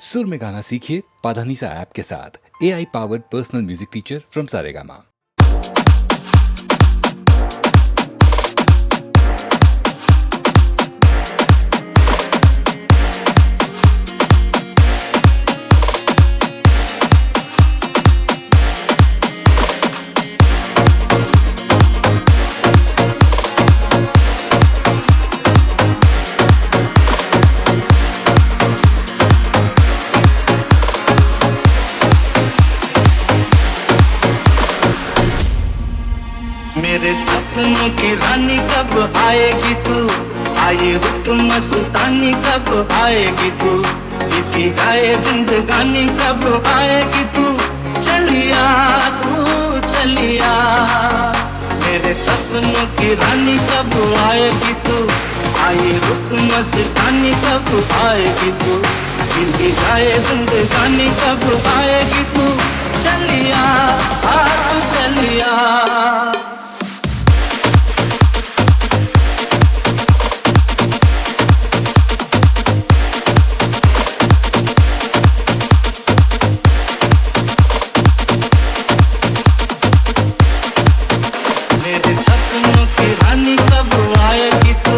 सुर में गाना सीखिए पाधानीसा ऐप के साथ। AI powered personal music teacher from Saregama. मेरे सपनों की रानी कब आएगी तू, आए रुत मस्तानी कब आएगी तू, बीती जाए जिंदगानी कब आएगी तू, चलिया तू चलिया। मेरे सपनों की रानी कब आएगी तू, आए रुत मस्तानी कब आएगी तू, बीती जाए जिंदगानी कब आएगी तू, चलिया तू चलिया। मेरे सपनों की रानी कब आएगी तू,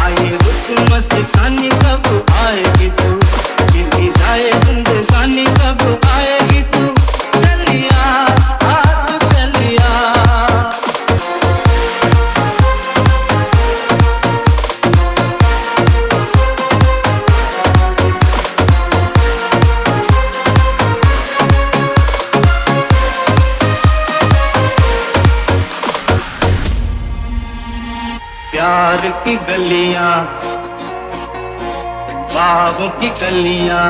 आए रुत मस्तानी कब आएगी तू, जीती जाए जिंदगानी कब आएगी तू, चलिया तू चलिया। प्यार की गलियां, बागों की कलियां,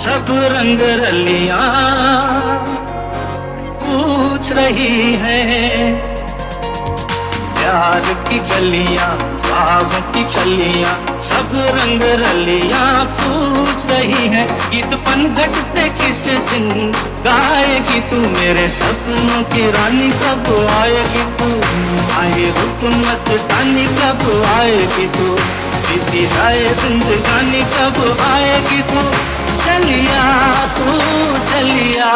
सब रंग रलियां पूछ रही है। प्यार की गलियां, बागों की कलियां, सब रंग रलियां पूछ रही है। गीत पनघट पे किस दिन गाएगी तू, मेरे सपनों की रानी कब आएगी तू, आए रुत मस्तानी कब आएगी तू, बीती जाए जिंदगानी कब आएगी तू, चलिया तू चलिया।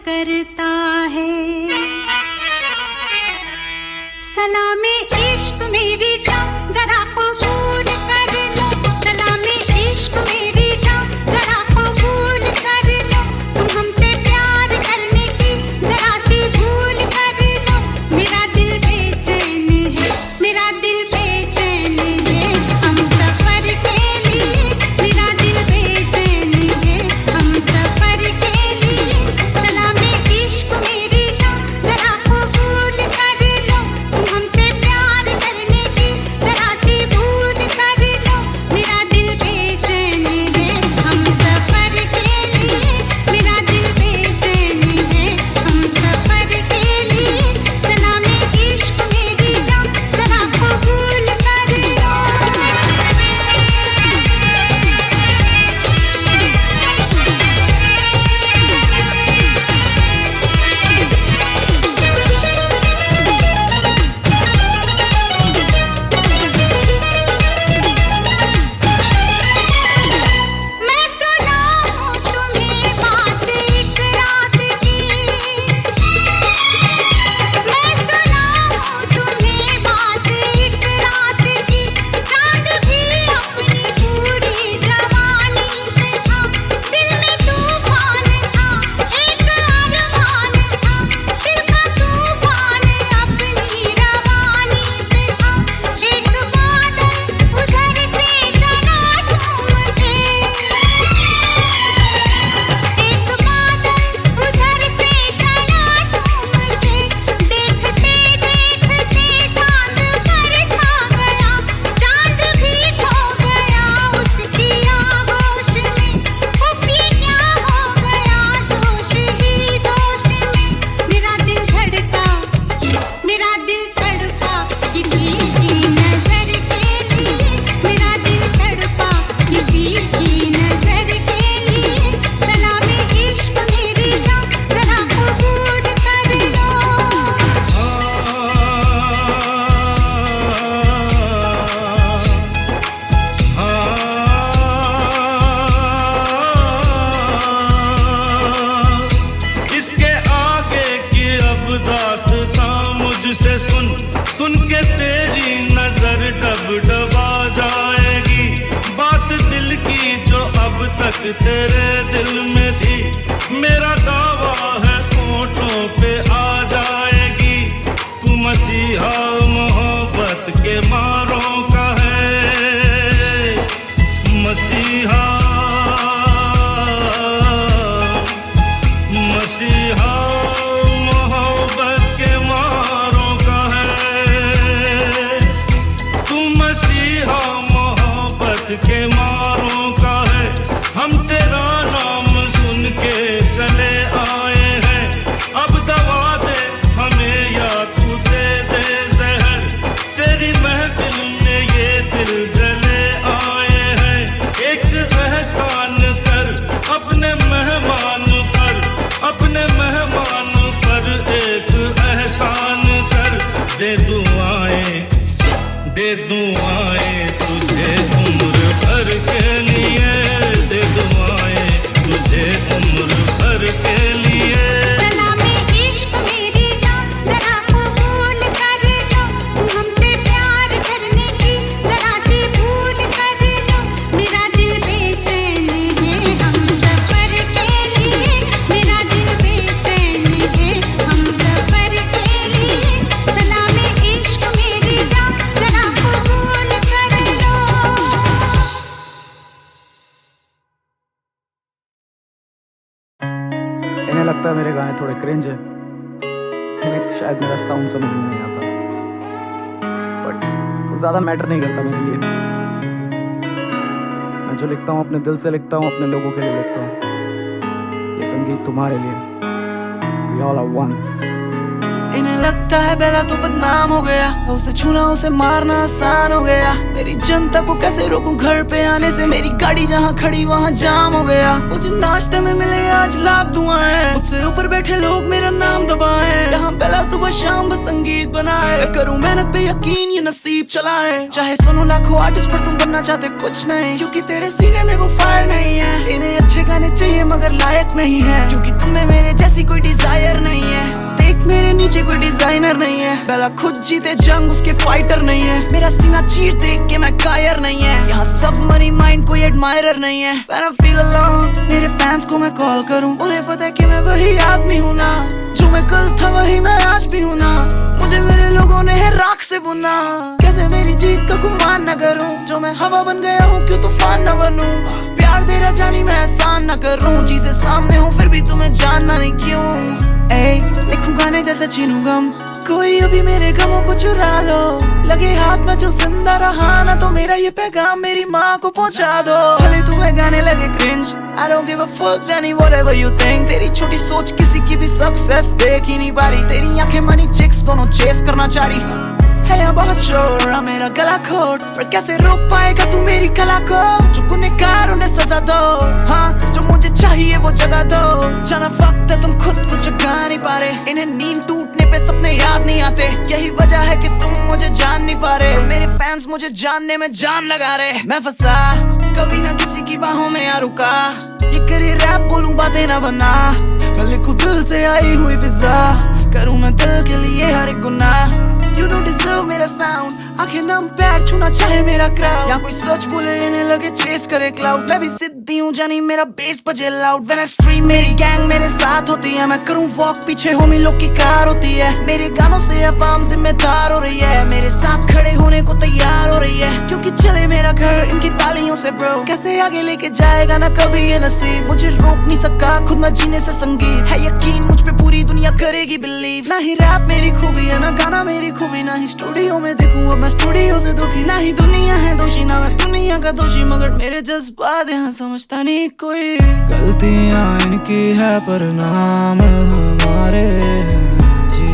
करता है। सलामी इश्क मेरी जान जरा कबूल कर लो, सलामी इश्क मेरी जान जरा कबूल कर लो, तुम हमसे प्यार करने की जरा सी भूल कर लो। मेरा दिल बेचैन है, मेरा दिल बेचैन है, हम सफर के लिए, मेरा दिल बेचैन है, हम सफर के लिए। सलामी इश्क मेरी जान जरा कबूल कर लो, तुम हमसे प्यार करने की जरा सी भूल कर लो। मेरा दिल बेचैन है, हम सफर के लिए, मेरा दिल बेचैन है, हम सफर के लिए। सलामी इश्क मेरी जान जरा कबूल कर लो। मैं सुनाऊं तुम्हें बात एक रात की, मैं सुनाऊं तुम्हें बात एक रात की। चांद भी अपनी पूरी जवानी पे था, दिल में तूफान था, एक अरमान था, दिल का तूफान अपनी रवानी पे था। एक बादल उधर से चला झूम के, एक बादल उधर से चला झूम के, देखते देखते चांद पर छा गया, चांद भी खो गया उसकी आगोश में। उफ ये क्या हो गया जोश ही जोश में, मेरा दिल धड़का, मेरा दिल तड़पा किसी की नजर के लिए, मेरा दिल तड़पा किसी की नजर के लिए। सलामी इश्क मेरी जान जरा कबूल कर लो। इसके आगे की अब दास्तां मुझसे सुन, सुन के तेरी नजर डब डबा जाएगी। बात दिल की जो अब तक तेरे दिल में थी, मेरा दावा है होठों पे आ जाएगी। तू मसीहा मोहब्बत के मारों का है, मसीहा मसीहा मोहब्बत के मारों का है। तू मसीहा मोहब्बत के मारों का है। हम तेरा नाम सुन के चले आए हैं, अब दवा दे हमें या तू दे दे जहर। तेरी महफिल में ये दिल जले आए हैं, एक एहसान कर अपने मेहमान पर, अपने मेहमान पर एक एहसान कर। दे दुआएं तुझे उम्र भर के लिए, दे दुआएं तुझे उम्र भर के लिए। सलामी इश्क मेरी जान जरा कबूल कर लो, तुम हमसे प्यार करने की जरा सी भूल कर लो। मेरा दिल बेचैन है, हम सफर के लिए, मेरा दिल बेचैन है, हम सफर के लिए। सलामी इश्क मेरी जान जरा कबूल कर लो। इन्हें लगता है मेरे गाने थोड़े क्रिंज है, इन्हें शायद मेरा साउंड समझ में नहीं आता, बट वो ज़्यादा मैटर नहीं करता मेरे लिए। मैं जो लिखता हूँ अपने दिल से लिखता हूँ, अपने लोगों के लिए लिखता हूँ। ये संगीत तुम्हारे लिए। We all are one. इन्हें लगता है बेला तो बदनाम हो गया, उसे छूना उसे मारना आसान हो गया। मेरी जनता को कैसे रोकूं घर पे आने से, मेरी गाड़ी जहाँ खड़ी वहाँ जाम हो गया। मुझे नाश्ते में मिले आज लाख दुआएं, मुझसे ऊपर बैठे लोग मेरा नाम दबाएं। यहाँ बेला सुबह शाम बस संगीत बनाए, मैं करूँ मेहनत पे यकीन ये नसीब चलाए। चाहे सुनो लाखों आर्टिस्ट पर तुम बनना चाहते कुछ नहीं, क्योंकि तेरे सीने में वो फायर नहीं है। इन्हें अच्छे गाने चाहिए मगर लायक नहीं है, क्योंकि तुम्हें मेरे जैसी कोई डिजाइन पीछे कोई डिजाइनर नहीं है। बेला खुद जीते जंग उसके फाइटर नहीं है। मेरा सीना चीर देख के मैं कायर नहीं है। यहाँ सब मनी माइंड कोई एडमायरर नहीं है। When I feel alone मेरे फैंस को मैं कॉल करूँ, उन्हें पता है कि मैं वही आदमी हूँ ना, जो मैं कल था वही मैं आज भी हूँ ना। मुझे मेरे लोगों ने है राख से बुना, कैसे मेरी जीत का गुमान न करूं। जो मैं हवा बन गया हूँ क्यों तूफान न बनूं। प्यार दे रहा जानी मैं एहसान न करूं। चीजें सामने हूँ फिर भी तुम्हें जानना नहीं क्यों। ए लिखूं गाने जैसे छीनूं गम, कोई अभी मेरे गमों को चुरा लो। लगे हाथ में जो जिंदा रहा ना, तो मेरा ये पैगाम मेरी माँ को पहुंचा दो। भले तुम्हें गाने लगे cringe, I don't give a fuck Jenny whatever you think। तेरी छोटी सोच किसी की भी सक्सेस देख ही नहीं पा रही। तेरी आंखें मनी चिक्स दोनों चेस करना चाह रही है। यहाँ बहुत शोर मेरा गला खोट, पर कैसे रोक पाएगा तू मेरी कला को। जो गुनहगार उन्हें सजा दो, हाँ जो मुझे चाहिए वो जगह दो। जाना वक्त है तुम खुद को जगा नहीं पा रहे। इन्हें नींद टूटने पे सपने याद नहीं आते, यही वजह है कि तुम मुझे जान नहीं पा रहे। मेरे फैंस मुझे जानने में जान लगा रहे। मैं फंसा कभी ना किसी की बाहों में आ रुका, ये करे रैप बोलूं बातें ना बना। मैं लिखूं दिल से आई हुई फिजा, करूं मैं दिल के लिए हर एक गुनाह। You don't deserve मेरा साउंड, आंखें नम पैर छूना चाहे मेरा क्राउड। यहाँ कोई सच बोले इन्हें लगे चेस करे क्लाउड। मैं भी सिद्धि हूँ जानी मेरा बेस बजे लाउड। When I stream मेरी गैंग मेरे साथ होती है। मैं करूँ वॉक पीछे होमी लोग की कार होती है। मेरे गानों से अवाम जिम्मेदार हो रही है। मेरे साथ खड़े होने को तैयार हो रही है, क्योंकि चले मेरा घर इनकी तालियों से ब्रो। कैसे आगे लेके जाएगा ना कभी ये नसीब, मुझे रोक नहीं सका खुद मैं जीने से। संगीत है यकीन मुझ पे पूरी दुनिया करेगी बिलीव। ना ही रैप मेरी खूबी है ना गाना मेरी खूबी, ना ही स्टूडियो में देखूं अब मैं स्टूडियो से दुखी। ना ही दुनिया है दोषी ना मैं दुनिया का दोषी, मगर मेरे जज्बात यहाँ समझता नहीं कोई। गलतियाँ इनकी है पर नाम हमारे जी।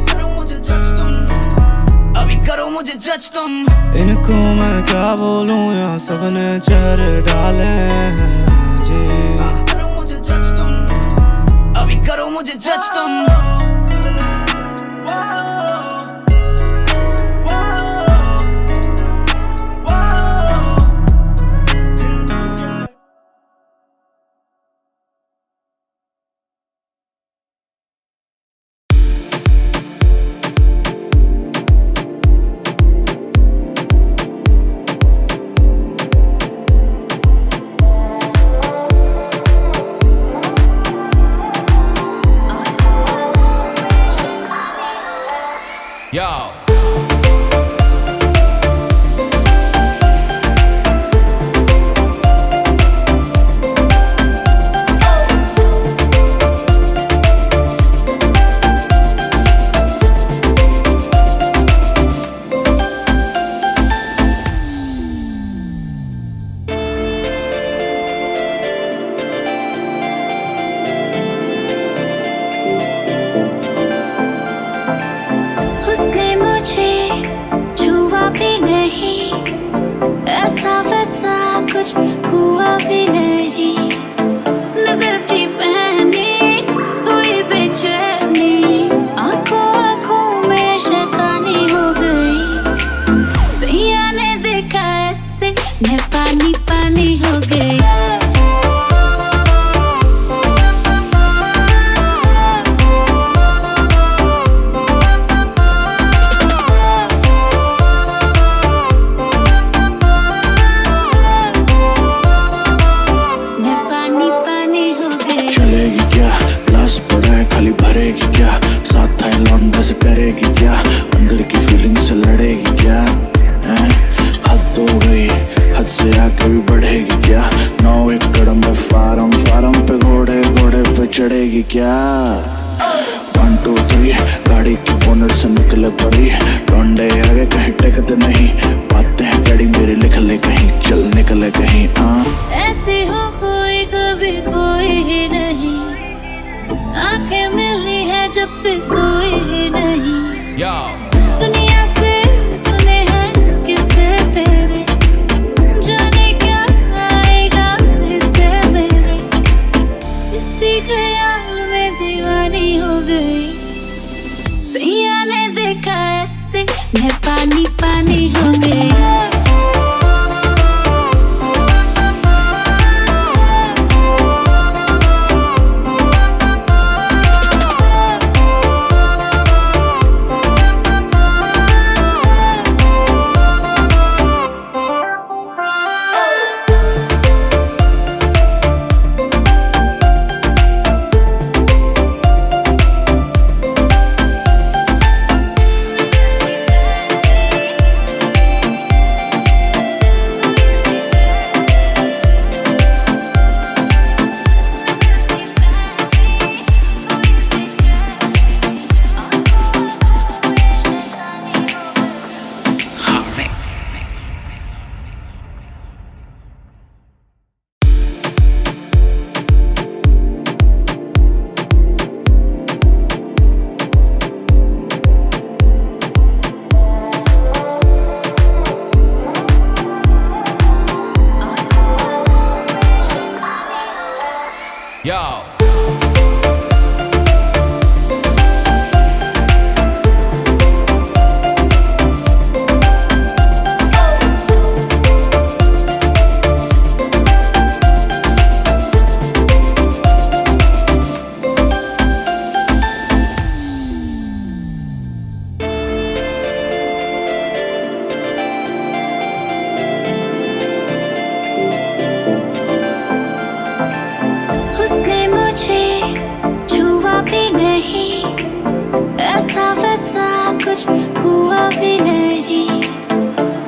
करो मुझे जज तुम, अभी करो मुझे जज तुम। इनको मैं क्या बोलूं यहाँ सबने चेहरे डाले हैं जी। करो मुझे जज तुम, अभी करो मुझे जज तुम। कुछ हुआ भी नहीं, नजर थी पहनी हुई बेचैनी, आंखों आंखों में शैतानी हो गई। सैया ने देखा ऐसे मैं पानी पानी हो गई। भरेगी क्या साथ थाईलैंड से करेगी क्या, अंदर की फीलिंग से लड़ेगी क्या, हद हो गई हद से आगे भी बढ़ेगी क्या, 9 एकड़ में फार्म फार्म पे घोड़े घोड़े पे चढ़ेगी क्या। 1 2 3 गाड़ी की बोनट से निकले परी, लौंडे आगे कहीं टेकते नहीं, बातें हैं डैडी मेरी लिख ले कहीं, चल निकले कहीं। ऐसे हो कोई कभी कोई ही नहीं, आंखें मिली है जब से सोई ही नहीं। दुनिया से सुने हैं किससे तेरे, जाने क्या आएगा इससे मेरे, इसी ख्याल में दीवानी हो गई। सैया ने देखा ऐसे मैं पानी पानी हो गई। कुछ हुआ भी नहीं,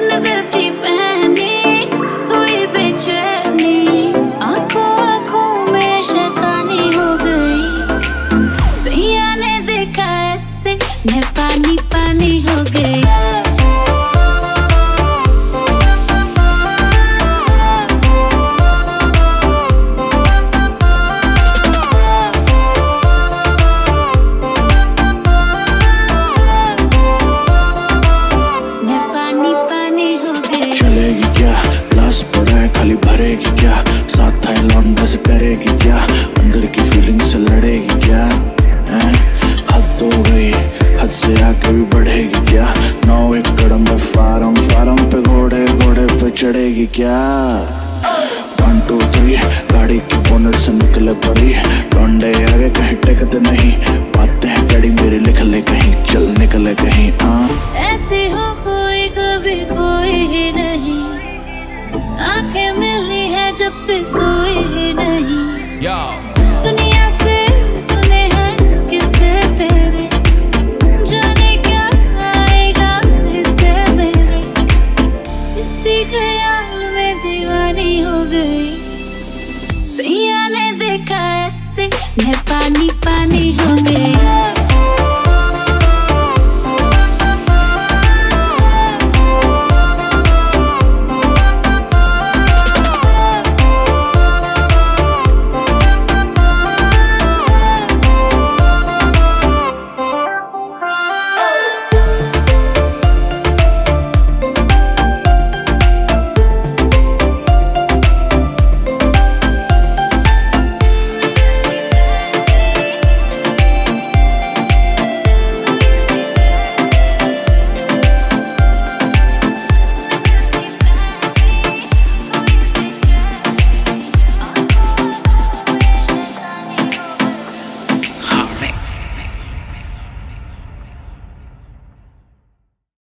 नजर थी पहनी हुई बेचैनी, आंखों आंखों में शैतानी हो गई, सैया ने देखा ऐसे मैं पानी पानी हो गई। खाली भरेगी क्या, साथ थाईलैंड से करेगी क्या, अंदर की फीलिंग से लड़ेगी क्या, हद हो गई, हद से आगे भी बढ़ेगी क्या, 9 एक कदम पे फार्म फार्म पे घोड़े घोड़े पे चढ़ेगी क्या। 1 2 3 गाड़ी की बोनट से निकले परी, डोंडे आगे कहीं टेकते नहीं, बातें हैं कड़ी मेरी लिख ले कहीं, चल निकले कहीं। ऐसे हो कोई कभी कोई ही नहीं, आंखें मिली है जब से सोई ही नहीं, दुनिया से सुने हैं किस्से तेरे, जाने क्या आएगा इससे मेरे, इसी ख्याल में दीवानी हो गई, सैया ने देखा ऐसे मैं पानी पानी हो गई।